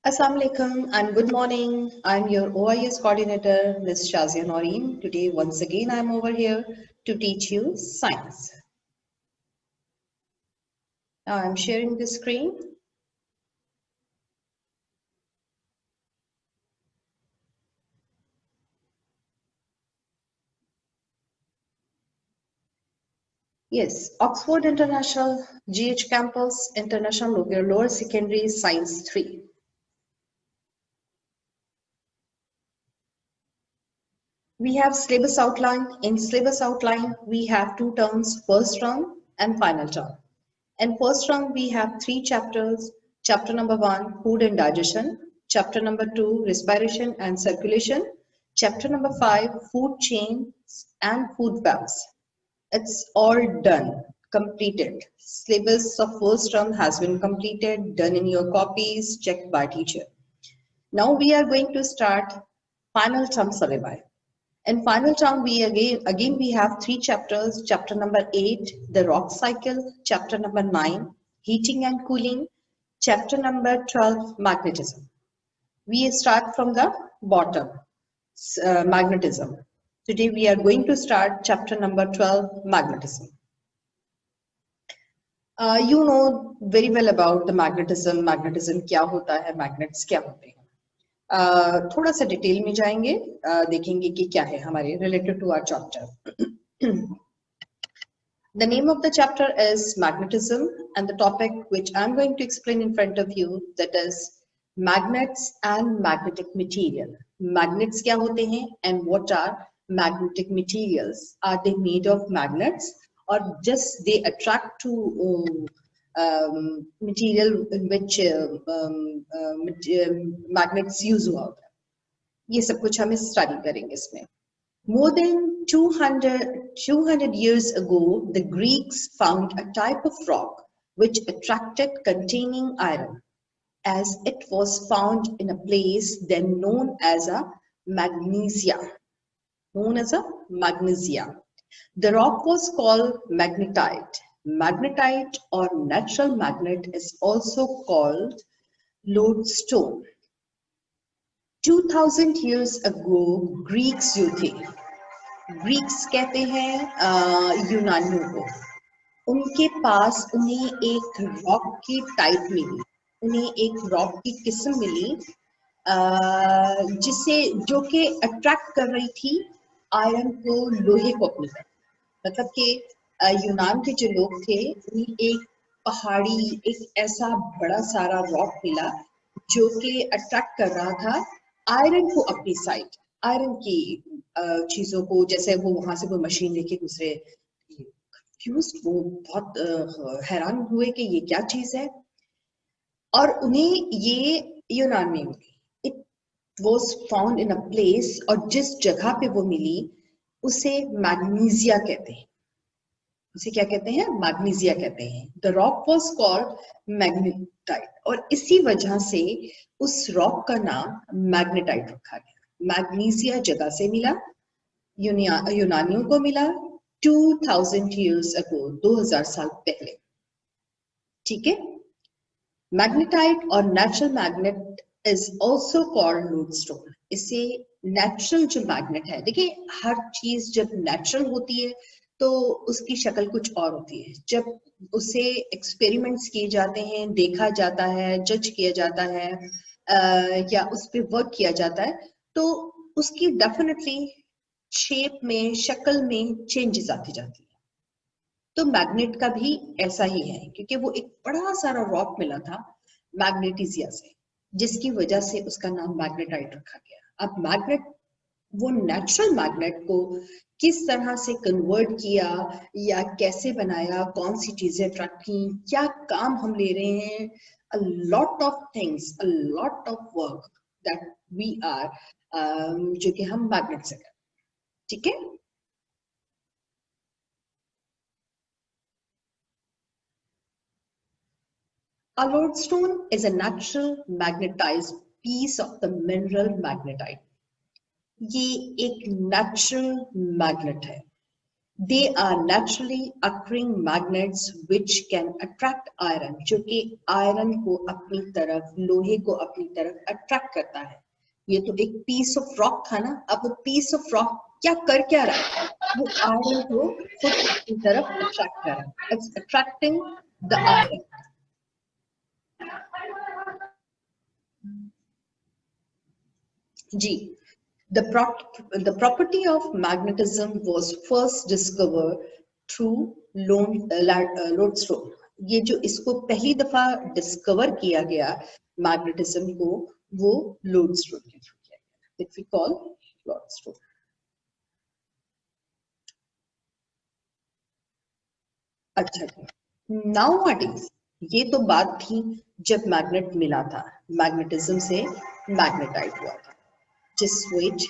Assalamu alaikum and good morning. I'm your OIS coordinator, Ms. Shazia Noreen. Today, once again, I'm over here to teach you science. Now, I'm sharing the screen. Yes, Oxford International, GH Campus, International Lower Secondary Science 3. We have syllabus outline. In syllabus outline, we have two terms, first term and final term. In first term, we have three chapters. Chapter number 1, food and digestion. Chapter number 2, respiration and circulation. Chapter number 5, food chains and food webs. It's all done, completed. Syllabus of first term has been completed, done in your copies, checked by teacher. Now we are going to start final term syllabi. In final term, we again we have three chapters. Chapter number 8, the rock cycle. Chapter number 9, heating and cooling. Chapter number 12, magnetism. We start from the bottom, magnetism. Today we are going to start chapter number 12, magnetism. You know very well about the magnetism. Magnetism क्या होता है, magnets क्या होते हैं. थोड़ा सा detail में जाएंगे, देखेंगे कि क्या है हमारे related to our chapter. The name of the chapter is magnetism, and the topic which I'm going to explain in front of you, that is magnets and magnetic material. Magnets क्या होते हैं and what are magnetic materials? Are they made of magnets or just they attract to material in which magnets use हुआ होता है? ये सब कुछ हम स्टडी करेंगे इसमें. More than 200 years ago, the Greeks found a type of rock which attracted containing iron, as it was found in a place then known as a magnesia. The rock was called magnetite. Magnetite or natural magnet is also called lodestone. 2000 years ago, Greeks जो थे, Greeks कहते हैं यूनानियों को, उनके पास उन्हें एक rock की टाइप मिली, उन्हें एक रॉक की किस्म मिली जिसे जो कि अट्रैक्ट कर रही थी आयरन को, लोहे को अपनी तरफ. मतलब कि यूनान के जो लोग थे उन्हें एक पहाड़ी, एक ऐसा बड़ा सारा रॉक मिला जो कि अट्रैक्ट कर रहा था आयरन को अपनी साइड, आयरन की चीजों को. जैसे वो वहां से कोई मशीन लेके गुजरे, कंफ्यूज्ड, वो बहुत हैरान हुए कि ये क्या चीज है, और उन्हें ये यूनान में मिली. It was found in a place, और जिस जगह पे वो मिली उसे मैग्नीशिया कहते हैं. उसे क्या कहते हैं? मैग्नीशिया कहते हैं. The rock was called magnetite, और इसी वजह से उस रॉक का नाम मैग्नेटाइट रखा गया. मैग्नीशिया जगह से मिला, यूनानियों को मिला 2000 years ago, 2000 साल पहले. ठीक है. मैग्नेटाइट और natural magnet is also called lodestone. इसे नेचुरल जो मैग्नेट है, देखिए हर चीज जब नेचुरल होती है तो उसकी शक्ल कुछ और होती है. जब उसे एक्सपेरिमेंट्स किए जाते हैं, देखा जाता है, जज किया जाता है, या उस पर वर्क किया जाता है, तो उसकी डेफिनेटली शेप में, शक्ल में चेंजेस आती जाती है. तो मैग्नेट का भी ऐसा ही है, क्योंकि वो एक बड़ा सारा रॉक मिला था मैग्नेटिसिया से, जिसकी वजह से उसका नाम मैग्नेटाइट रखा गया. अब मैग्नेट, वो नेचुरल मैग्नेट को किस तरह से कन्वर्ट किया या कैसे बनाया, कौन सी चीजें अट्रैक्ट की, क्या काम हम ले रहे हैं, a lot of things, a lot of work that we are जो कि हम मैग्नेट से करें. ठीक है. A lodestone is a natural magnetized piece of the mineral magnetite. ये एक नेचुरल मैग्नेट है. They are naturally occurring magnets which can attract iron, जो कि आयरन को अपनी तरफ, लोहे को अपनी तरफ अट्रैक्ट करता है। ये तो एक पीस ऑफ रॉक था ना, अब वो पीस ऑफ रॉक क्या रहा है, वो आयरन को खुद अपनी तरफ अट्रैक्ट कर रहा है। It's attracting the iron. जी, the property of magnetism was first discovered through lodestone. ये जो इसको पहली दफा डिस्कवर किया गया मैग्नेटिज्म को, वो लोडस्टोन के थ्रू किया गया, which we call लोडस्टोन। अच्छा, नाउअडेज, ये तो बात थी जब मैग्नेट मिला था, मैग्नेटिज्म से मैग्नेटाइट हुआ था। Just wait.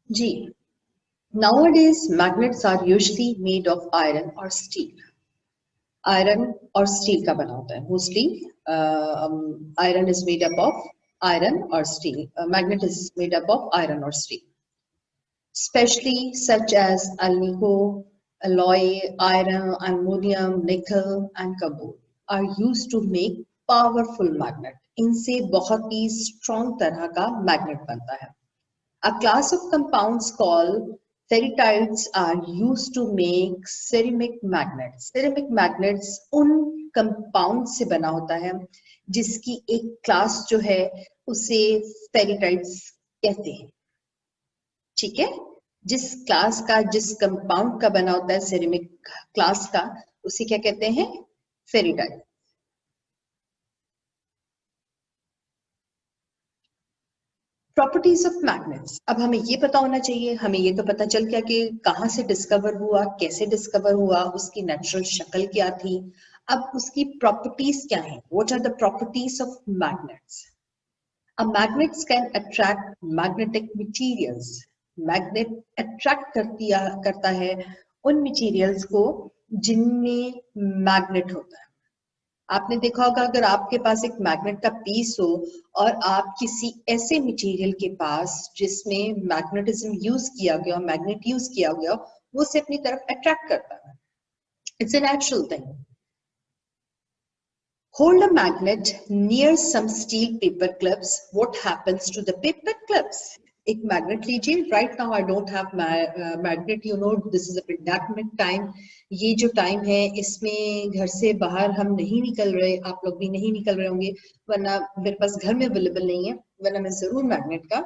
जी, nowadays magnets are usually made of iron or steel. Iron और स्टील का बना होता है mostly. Iron is made up of iron और steel, magnet is made up of iron और steel, especially such as alnico, alloy, iron, ammonium, nickel and cobalt are used to make powerful magnet. इनसे बहुत ही strong तरह का magnet बनता है। A class of compounds called ferritides are used to make ceramic magnets. Ceramic magnets उन compound से बना होता है जिसकी एक क्लास जो है उसे फेरिटाइड्स कहते हैं। ठीक है, जिस क्लास का, जिस कंपाउंड का बना होता है सेरेमिक क्लास का, उसे क्या कहते हैं? फेरिटाइड। Properties of magnets. अब हमें ये पता होना चाहिए, हमें ये तो पता चल गया कि कहाँ से डिस्कवर हुआ, कैसे डिस्कवर हुआ, उसकी नेचुरल शक्ल क्या थी। अब उसकी प्रॉपर्टीज क्या है? What are the properties of magnets? A magnets can attract magnetic materials. Magnet attract करता है उन मटेरियल्स को जिनमें मैग्नेट होता है। आपने देखा होगा, अगर आपके पास एक मैग्नेट का पीस हो और आप किसी ऐसे मटेरियल के पास जिसमें मैग्नेटिज्म यूज किया गया, मैग्नेट यूज किया गया, वो उसे अपनी तरफ अट्रैक्ट करता है। It's a natural thing. Hold a magnet near some steel paper clips. What happens to the paper clips? एक मैग्नेट लीजिए। Right now I don't have magnet, you know this is a pandemic time. ये जो time है इसमें घर से बाहर हम नहीं निकल रहे, आप लोग भी नहीं निकल रहे होंगे, वरना मेरे पास घर में अवेलेबल नहीं है, वरना मैं जरूर मैग्नेट का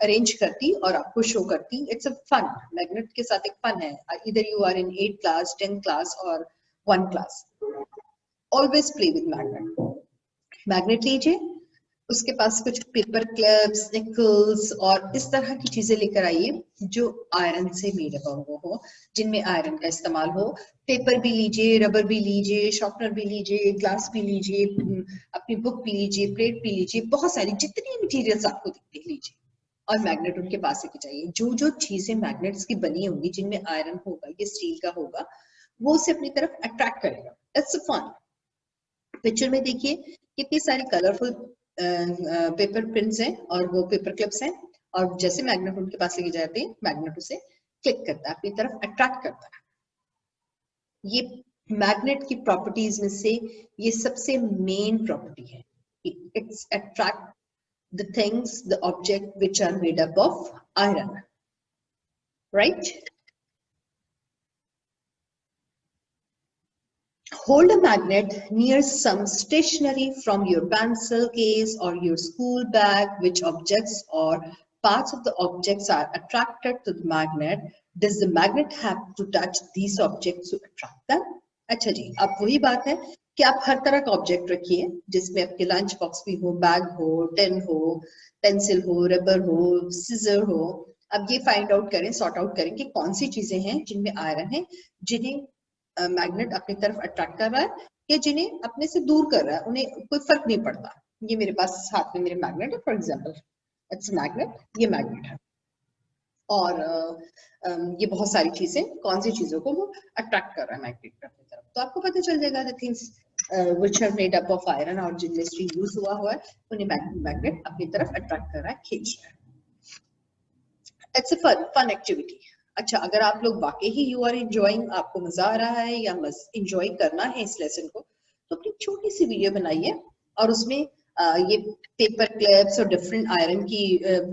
अरेंज करती और आपको शो करती। इट्स अ फन, मैग्नेट के साथ एक फन है। इधर you are in 8th class, 10th class और 1 class, always play with magnet. Magnet लीजिए, उसके पास कुछ पेपर क्लिप्स, निकल्स और इस तरह की चीजें लेकर आइए जो आयरन से मेड अप हो, जिनमें आयरन का इस्तेमाल हो। पेपर भी लीजिए, रबर भी लीजिए, शार्पनर भी लीजिए, ग्लास भी लीजिए, अपनी बुक भी लीजिए, प्लेट भी लीजिए, बहुत सारी जितनी मटेरियल्स आपको दिखते लीजिए, और मैग्नेट उनके पास लेके जाइए। जो जो चीजें मैग्नेट्स की बनी होंगी, जिनमें आयरन होगा या स्टील का होगा, वो उसे अपनी तरफ अट्रैक्ट करेगा। It's fun. पिक्चर में देखिए कितनी सारी कलरफुल पेपर प्रिंट्स हैं और वो पेपर क्लिप्स हैं, और जैसे मैग्नेट उनके पास लेके जाते हैं, मैग्नेट उसे क्लिक करता है, अपनी तरफ अट्रैक्ट करता है। ये मैग्नेट की प्रॉपर्टीज में से ये सबसे मेन प्रॉपर्टी है। It's attract the things, the object which are made up of iron, right? Hold a magnet near some stationery from your pencil case or your school bag. Which objects or parts of the objects are attracted to the magnet? Does the magnet have to touch these objects to attract them? अच्छा जी, अब वही बात है कि आप हर तरह का object रखिए, जिसमें आपके लंच बॉक्स भी हो, बैग हो, पेन हो, पेंसिल हो, रबर हो, सीजर हो। अब ये फाइंड आउट करें, सॉर्ट आउट करें कि कौन सी चीजें हैं जिनमें आयरन है, जिन्हें मैग्नेट अपनी तरफ अट्रैक्ट कर रहा है, या जिन्हें अपने से दूर कर रहा है, उन्हें कोई फर्क नहीं पड़ता। ये मेरे पास हाथ में मेरे मैग्नेट है, फॉर एग्जांपल इट्स मैग्नेट, ये मैग्नेट है, और ये बहुत सारी चीजें, कौन सी चीजों को वो अट्रैक्ट कर रहा है मैग्नेट अपनी तरफ, तो आपको पता चल जाएगा the things. which are made up of iron और जिनमें स्टील यूज हुआ है उन्हें मैग्नेट अपनी तरफ अट्रैक्ट कर रहा है, खींच रहा है. It's a fun activity. अच्छा, अगर आप लोग वाकई ही यू आर एंजॉइंग, आपको मजा आ रहा है या एंजॉय करना है इस लेसन को, तो अपनी छोटी सी वीडियो बनाइए और उसमें ये पेपर क्लिप्स और डिफरेंट आयरन की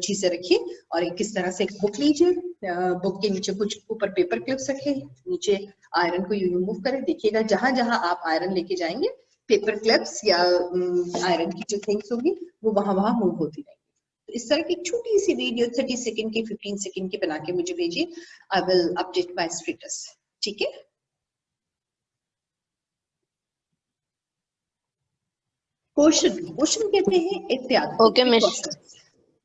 चीजें रखिए और किस तरह से एक बुक लीजिए, बुक के नीचे कुछ ऊपर पेपर क्लिप्स रखे, नीचे आयरन को यू मूव करें, देखिएगा जहां जहां आप आयरन लेके जाएंगे पेपर क्लिप्स या आयरन की जो थिंग्स होगी वो वहां वहां मूव होती रहेंगी. तो इस तरह की छोटी सी वीडियो 30 सेकंड की 15 सेकंड की बना के मुझे भेजिए. I will update my status. ठीक है. क्वेश्चन कहते हैं एहतियात. Okay miss.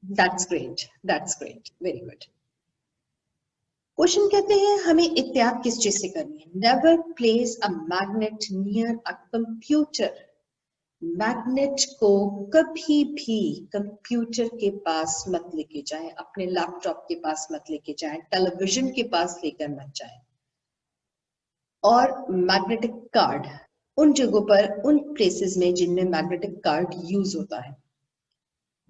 That's great, that's great, very good. Question कहते हैं हमें एहतियात किस चीज से करनी है. Never place a magnet near a computer. Magnet को कभी भी कंप्यूटर के पास मत लेके जाएं, अपने लैपटॉप के पास मत लेके जाएं, टेलीविजन के पास लेकर मत जाएं. और मैग्नेटिक कार्ड उन जगहों पर, उन प्लेसेस में जिनमें मैग्नेटिक कार्ड यूज होता है.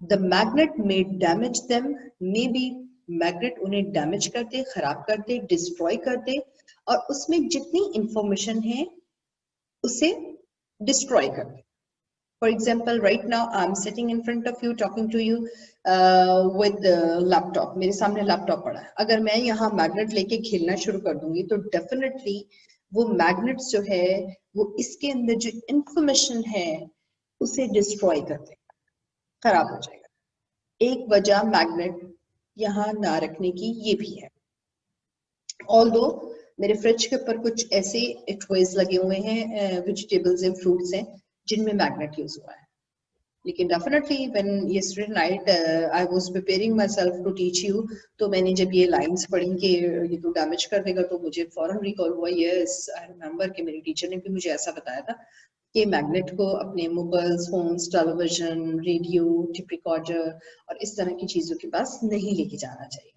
The magnet may damage them, may be magnet उन्हें डैमेज कर दे, खराब कर दे, डिस्ट्रॉय कर दे और उसमें जितनी इंफॉर्मेशन है उसे डिस्ट्रॉय कर दे. For example, right now I'm sitting in front of you talking to you with the laptop. मेरे सामने लैपटॉप पड़ा है. अगर मैं यहाँ मैग्नेट लेके खेलना शुरू कर दूंगी तो डेफिनेटली वो मैग्नेट्स जो है वो इसके अंदर जो इंफॉर्मेशन है उसे डिस्ट्रॉय कर देगा, खराब हो जाएगा. एक वजह मैग्नेट यहाँ ना रखने की ये भी है. ऑल्दो मेरे फ्रिज के ऊपर कुछ ऐसे टॉयज लगे हुए हैं, वेजिटेबल्स एंड फ्रूट्स हैं जिनमें मैग्नेट यूज हुआ है. लेकिन definitely when yesterday night I was preparing myself to teach you, तो मैंने जब ये लाइंस पढ़ी कि ये तो डैमेज कर देगा तो मुझे फौरन रिकॉल हुआ, यस आई रिमेंबर कि मेरी टीचर ने भी मुझे ऐसा बताया था कि मैग्नेट को अपने mobiles, phones, television, radio, tape recorder और इस तरह की चीजों के पास नहीं लेके जाना चाहिए.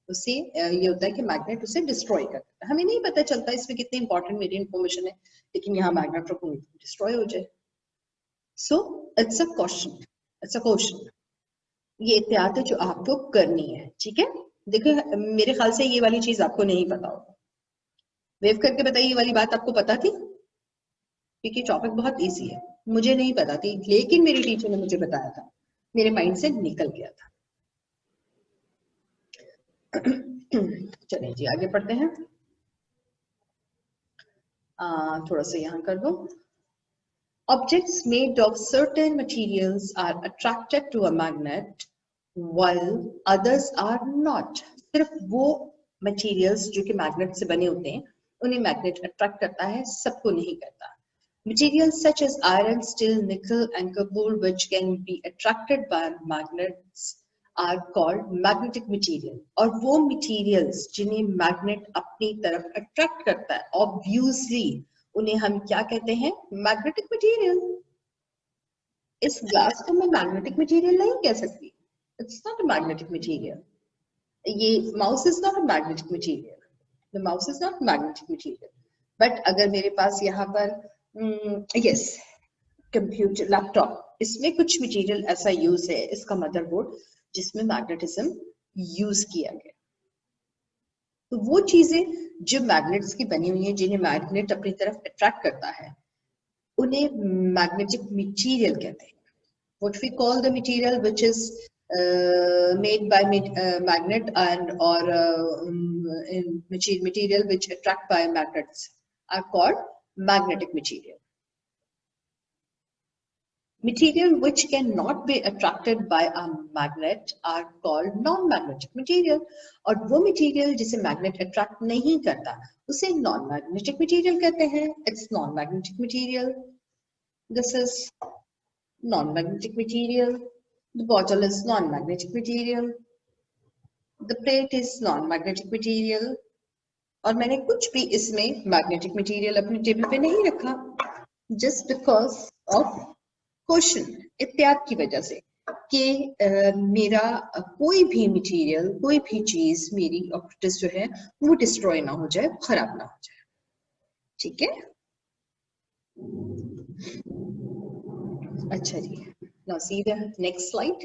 उससे ये होता है कि मैग्नेट उसे डिस्ट्रॉय कर देता है. हमें नहीं पता चलता इसमें कितनी इंपॉर्टेंट मेरी इंफॉर्मेशन है, लेकिन यहाँ मैग्नेट रखूंगी डिस्ट्रॉय हो जाए. So it's a caution, it's a caution. ये एहतियात है जो आपको करनी है. ठीक है. देखो मेरे ख्याल से ये वाली चीज आपको नहीं पता होगा. वेव करके बताइए ये वाली बात आपको पता थी? क्योंकि टॉपिक बहुत इजी है. मुझे नहीं पता थी लेकिन मेरी टीचर ने मुझे बताया था, मेरे माइंड से निकल गया था. चलिए जी आगे पढ़ते हैं. थोड़ा सा यहाँ कर दो. Objects made of certain materials are attracted to a magnet while others are not. सिर्फ वो materials जो कि magnet से बने होते हैं उन्हें magnet attract करता है, सबको नहीं करता. Materials such as iron, steel, nickel and cobalt which can be attracted by magnets are called magnetic material. और वो materials जिन्हें magnet अपनी तरफ attract करता है obviously उन्हें हम क्या कहते हैं? Magnetic material. इस ग्लास को मैं मैग्नेटिक मटेरियल नहीं कह सकती. It's not a magnetic material. ये mouse is not a magnetic material. The mouse is not magnetic material. But अगर मेरे पास यहाँ पर यस कंप्यूटर, लैपटॉप, इसमें कुछ मटेरियल ऐसा यूज है, इसका मदरबोर्ड जिसमें मैग्नेटिज्म यूज किया गया. तो वो चीजें जो मैग्नेट्स की बनी हुई हैं, जिन्हें मैग्नेट अपनी तरफ अट्रैक्ट करता है, उन्हें मैग्नेटिक मटेरियल कहते हैं. What we call the material which is made by magnet and और material which attract by magnets are called magnetic material. Material which cannot be attracted by a magnet are called non-magnetic material. और वो material जिसे magnet attract नहीं करता उसे non-magnetic material कहते हैं. It's non-magnetic material. This is non-magnetic material. The bottle is non-magnetic material. The plate is non-magnetic material. और मैंने कुछ भी इसमें magnetic material अपने टेबल पे नहीं रखा just because of क्वेश्चन, एहतियात की वजह से कि मेरा कोई भी मटेरियल, कोई भी चीज मेरी ऑब्जेक्ट जो है वो डिस्ट्रॉय ना हो जाए, खराब ना हो जाए. ठीक है. अच्छा जी, now see the next slide.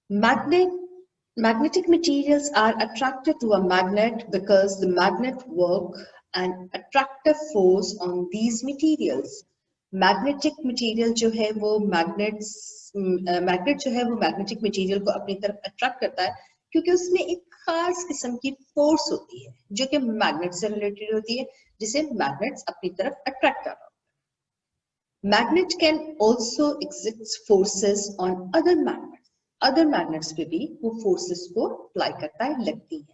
Magnetic materials are attracted to a magnet because the magnet work an attractive force on these materials. Magnetic material जो है वो magnet जो है वो magnetic material को अपनी तरफ attract करता है क्योंकि उसमें एक खास किस्म की force होती है जो कि magnet से related होती है जिसे magnets अपनी तरफ attract कर रहा है. Magnet can also exert forces on other magnets. Other magnets पे भी वो forces को apply करता है, लगती है.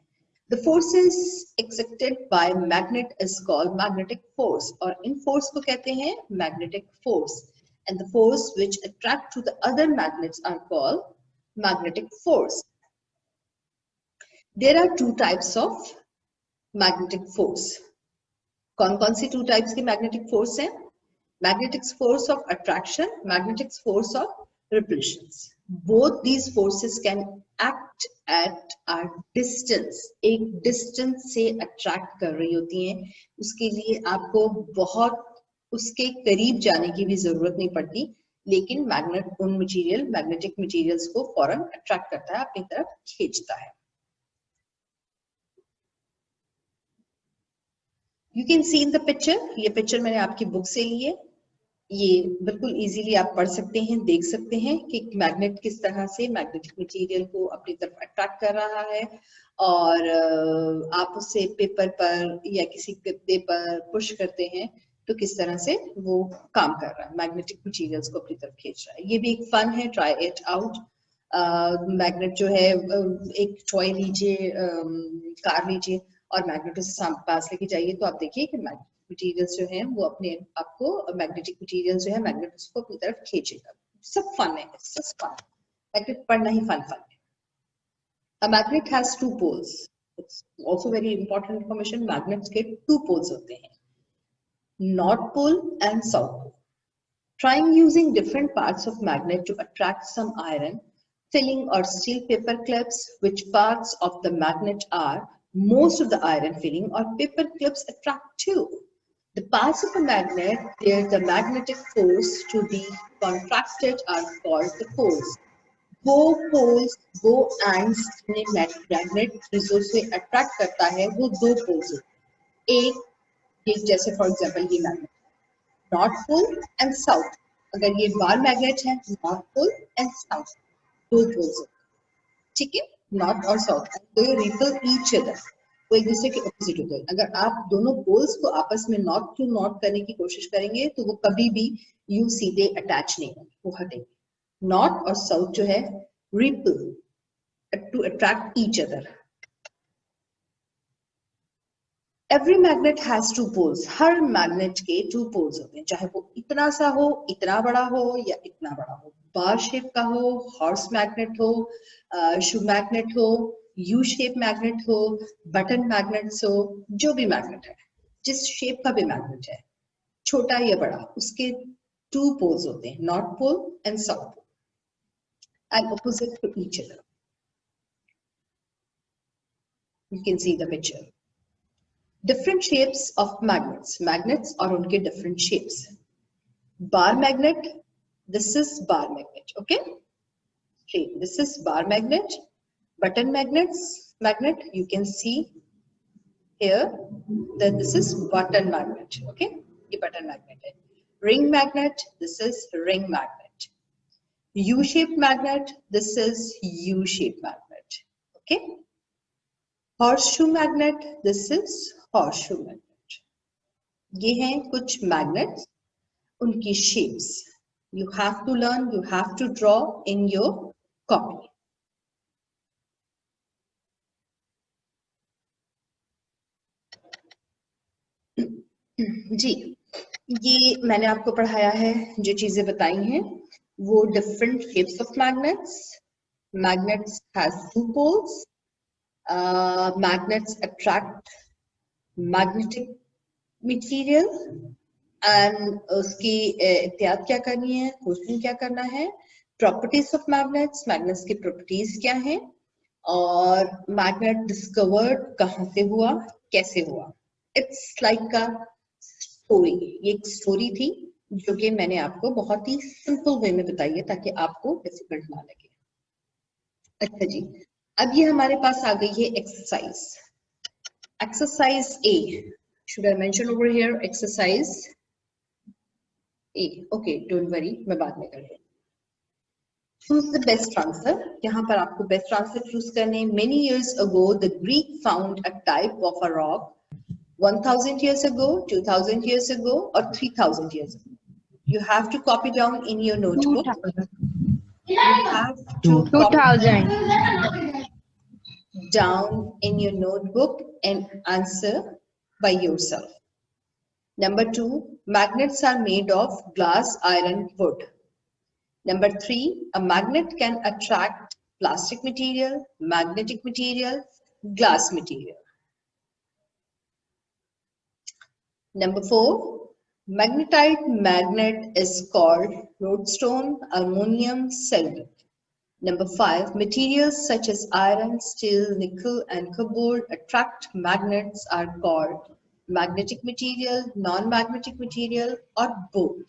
The forces exerted by magnet is called magnetic force और इन force को कहते हैं magnetic force. And the force which attract to the other magnets are called magnetic force. There are two types of magnetic force. कौन-कौन सी two types की magnetic force हैं? Magnetic force of attraction, magnetic force of repulsion. Both these forces can act at a distance. एक distance से attract कर रही होती हैं. उसके लिए आपको बहुत उसके करीब जाने की भी जरूरत नहीं पड़ती, लेकिन magnetic materials को फौरन attract करता है, अपनी तरफ खींचता है. You can see in the picture. ये picture मैंने आपकी बुक से ली है. ये बिल्कुल इजीली आप पढ़ सकते हैं, देख सकते हैं कि मैग्नेट किस तरह से मैग्नेटिक मटेरियल को अपनी तरफ अट्रैक्ट कर रहा है और आप उसे पेपर पर या किसी गद्दे पर पुश करते हैं तो किस तरह से वो काम कर रहा है, मैग्नेटिक मटेरियल्स को अपनी तरफ खींच रहा है. ये भी एक फन है, ट्राई इट आउट. मैग्नेट जो है, एक टॉय लीजिए, कार लीजिए और मैग्नेट उसे पास लेके जाइए तो आप देखिए कि मटेरियल्स जो हैं वो अपने आपको मैग्नेटिक मटेरियल्स जो है मैग्नेट उसको अपनी तरफ खींचेगा. सब फन है, सब फन. मैग्नेट पढ़ना ही फन है. A magnet has two poles. It's also very important information. Magnets के two poles होते हैं, north pole and south pole. Trying using different parts of magnet to attract some iron, filling or steel paper clips. Which parts of the magnet are most of the iron filling or paper clips attract to? The parts of a magnet where the magnetic force to be contracted are called the poles. वो poles, वो ends जिन्हें magnet चीजों से attract करता है वो दो poles हैं. एक जैसे for example ये magnet, north pole and south. अगर ये bar magnet है, north pole and south, दो poles हैं. ठीक है, north और south, तो ये repel each other. वो एक दूसरे के ऑपोजिट होते हैं. अगर आप दोनों पोल्स को आपस में नॉर्थ टू नॉर्थ करने की कोशिश करेंगे तो वो कभी भी यूं सीधे अटैच नहीं होंगे, वो हटेंगे. नॉर्थ और साउथ जो है repel to attract each other. Every magnet has two poles. हर मैग्नेट के टू पोल्स होते हैं, चाहे वो इतना सा हो, इतना बड़ा हो या इतना बड़ा हो. बार शेप का हो, हॉर्स मैग्नेट हो, शू मैग्नेट हो, यू शेप मैग्नेट हो, बटन मैग्नेट्स हो, जो भी मैग्नेट है, जिस शेप का भी मैग्नेट है, छोटा या बड़ा, उसके टू पोल्स होते हैं, north pole and south pole, and opposite to each other. You can see the picture. Different shapes of magnets. Magnets are उनके different shapes. Bar magnet. This is bar magnet. Okay. Straight. This is bar magnet. Button magnet. You can see here that this is button magnet. Okay. ये button magnet है. Ring magnet. This is ring magnet. U-shaped magnet. This is U-shaped magnet. Okay. Horseshoe magnet. This is horseshoe magnet. ये हैं कुछ magnets, उनकी shapes. You have to learn, you have to draw in your copy. जी, ये मैंने आपको पढ़ाया है, जो चीजें बताई हैं वो different shapes of magnets. Magnets has two poles. Magnets attract magnetic material and उसकी एहतियात क्या करनी है, क्वेश्चन क्या करना है, प्रॉपर्टीज ऑफ मैग्नेट्स, मैग्नेट्स की प्रॉपर्टीज क्या हैं, और मैग्नेट डिस्कवर्ड कहाँ से हुआ, कैसे हुआ. इट्स लाइक अ स्टोरी, ये एक स्टोरी थी जो कि मैंने आपको बहुत ही सिंपल वे में बताई है ताकि आपको डिफिकल्ट ना लगे। अच्छा जी, अब ये हमारे पास आ गई है exercise. Exercise A, should I mention over here exercise A? Okay, don't worry, मैं बाद में कर लूंगी। Choose the best answer. यहाँ पर आपको बेस्ट आंसर चूज करने। Many years ago, the Greek found a type of a rock 1000 years ago, 2000 years ago, or 3000 years ago. You have to copy down in your notebook. You have to copy 2000. down in your notebook and answer by yourself. Number 2, magnets are made of glass, iron, wood. Number 3, a magnet can attract plastic material, magnetic material, glass material. Number 4, magnetite magnet is called lodestone, aluminum, celluloid. Number 5, materials such as iron, steel, nickel, and cobalt attract magnets are called magnetic material, non-magnetic material, or both.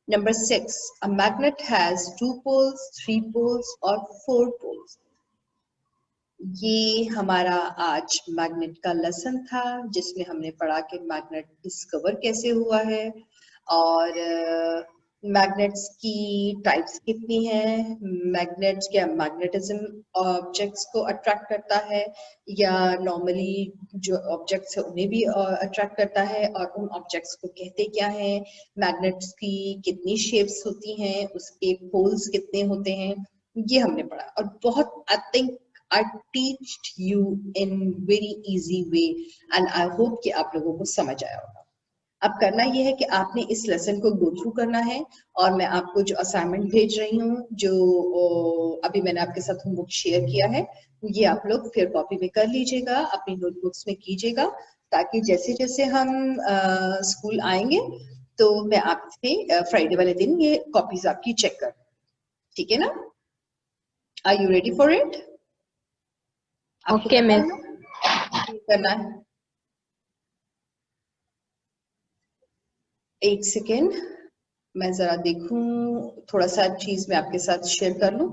Number 6, a magnet has 2 poles, 3 poles, or 4 poles. ये हमारा आज magnet का lesson था जिसमें हमने पढ़ा कि magnet discover कैसे हुआ है और मैग्नेट्स की टाइप्स कितनी हैं, मैग्नेट्स क्या मैग्नेटिज्म ऑब्जेक्ट्स को अट्रैक्ट करता है या नॉर्मली जो ऑब्जेक्ट्स है उन्हें भी अट्रैक्ट करता है और उन ऑब्जेक्ट्स को कहते क्या हैं, मैग्नेट्स की कितनी शेप्स होती हैं, उसके पोल्स कितने होते हैं, ये हमने पढ़ा। और बहुत I think I teach you in very easy way and I hope कि आप लोगों को समझ आया होगा। अब करना ये है कि आपने इस लेसन को गो थ्रू करना है और मैं आपको जो असाइनमेंट भेज रही हूँ, जो अभी मैंने आपके साथ होमवर्क शेयर किया है, ये आप लोग फिर कॉपी में कर लीजिएगा, अपनी नोटबुक्स में कीजिएगा, ताकि जैसे जैसे हम स्कूल आएंगे तो मैं आपसे फ्राइडे वाले दिन ये कॉपीज आपकी चेक कर, ठीक है ना? Are you ready for it? Okay miss. करना है, एक सेकेंड मैं जरा देखूं, थोड़ा सा चीज मैं आपके साथ शेयर कर लूं।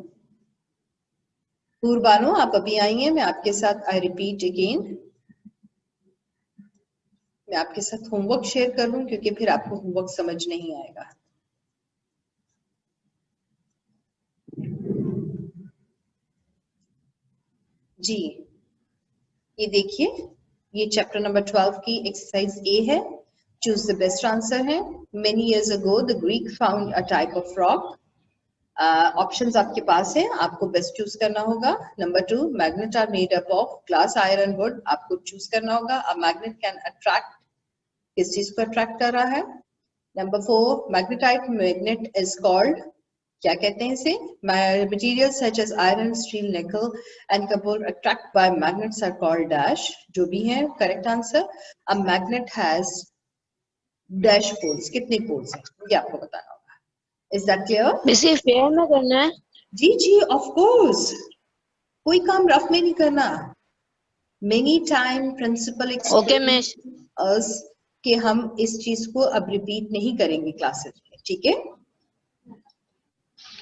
पूर्वानो आप अभी आई हैं, मैं आपके साथ आई रिपीट अगेन, मैं आपके साथ होमवर्क शेयर कर लूं क्योंकि फिर आपको होमवर्क समझ नहीं आएगा। जी ये देखिए, ये चैप्टर नंबर 12 की एक्सरसाइज ए है, चूज द बेस्ट आंसर है। Many years ago the Greek found a type of rock. Options आपके पास हैं, आपको बेस्ट चूज करना होगा। Number 2, magnet are made up of glass, iron, wood, आपको चूज करना होगा। अ मैग्नेट कैन अट्रैक्ट, किस चीज को अट्रैक्ट कर रहा है। Number 4, magnetite magnet is called, क्या कहते हैं इसे? Materials such as iron, steel, nickel and cobalt attract by magnets are called dash, जो भी है correct answer. A magnet has dash poles, कितने poles हैं ये आपको बताना होगा। Is that clear? इसे फेयर में करना है? जी जी ऑफ कोर्स, कोई काम रफ में नहीं करना। Many time principal okay miss. Explain कि हम इस चीज को अब रिपीट नहीं करेंगे क्लासेस में, ठीक है?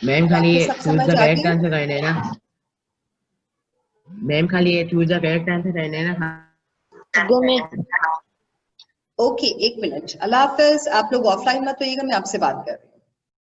मैम खाली ये चूज द करेक्ट गई? आंसर करना है ना मैम? खाली ये चूज द करेक्ट आंसर करना है ना? गो में। ओके एक मिनट, अल्लाह हाफिज। आप लोग ऑफलाइन मत होइएगा, मैं आपसे बात कर रही हूँ।